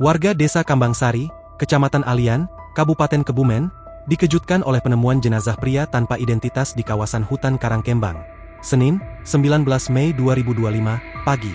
Warga Desa Kambangsari, Kecamatan Alian, Kabupaten Kebumen, dikejutkan oleh penemuan jenazah pria tanpa identitas di kawasan hutan Karangkembang. Senin, 19 Mei 2025, pagi.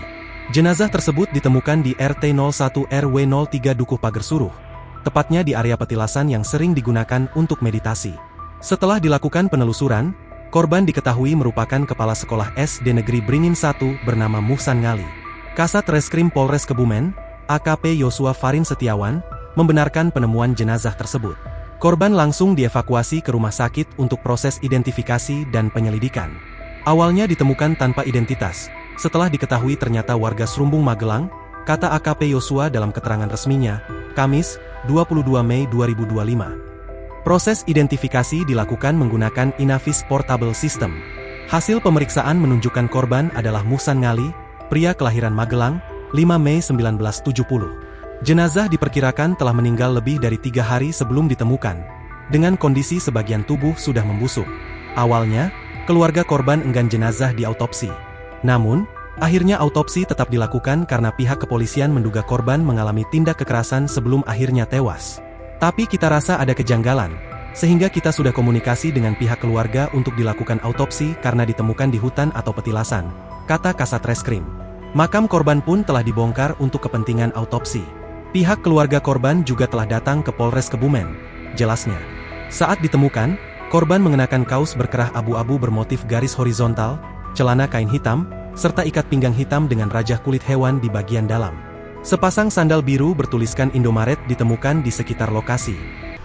Jenazah tersebut ditemukan di RT 01 RW 03 Dukuh Pager Suruh, tepatnya di area petilasan yang sering digunakan untuk meditasi. Setelah dilakukan penelusuran, korban diketahui merupakan kepala sekolah SD Negeri Beringin 1 bernama Muhsan Ngali. Kasat Reskrim Polres Kebumen, AKP Yosua Farin Setiawan, membenarkan penemuan jenazah tersebut. Korban langsung dievakuasi ke rumah sakit untuk proses identifikasi dan penyelidikan. Awalnya ditemukan tanpa identitas, setelah diketahui ternyata warga Serumbung Magelang, kata AKP Yosua dalam keterangan resminya, Kamis, 22 Mei 2025. Proses identifikasi dilakukan menggunakan Inavis Portable System. Hasil pemeriksaan menunjukkan korban adalah Muhsan Ngali, pria kelahiran Magelang, 5 Mei 1970. Jenazah diperkirakan telah meninggal lebih dari 3 hari sebelum ditemukan, dengan kondisi sebagian tubuh sudah membusuk. Awalnya, keluarga korban enggan jenazah diautopsi. Namun, akhirnya autopsi tetap dilakukan karena pihak kepolisian menduga korban mengalami tindak kekerasan sebelum akhirnya tewas. Tapi kita rasa ada kejanggalan, sehingga kita sudah komunikasi dengan pihak keluarga untuk dilakukan autopsi karena ditemukan di hutan atau petilasan, kata Kasat Reskrim. Makam korban pun telah dibongkar untuk kepentingan autopsi. Pihak keluarga korban juga telah datang ke Polres Kebumen, jelasnya. Saat ditemukan, korban mengenakan kaos berkerah abu-abu bermotif garis horizontal, celana kain hitam, serta ikat pinggang hitam dengan rajah kulit hewan di bagian dalam. Sepasang sandal biru bertuliskan Indomaret ditemukan di sekitar lokasi.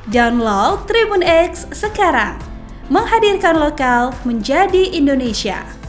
Download Tribun X sekarang, menghadirkan lokal menjadi Indonesia.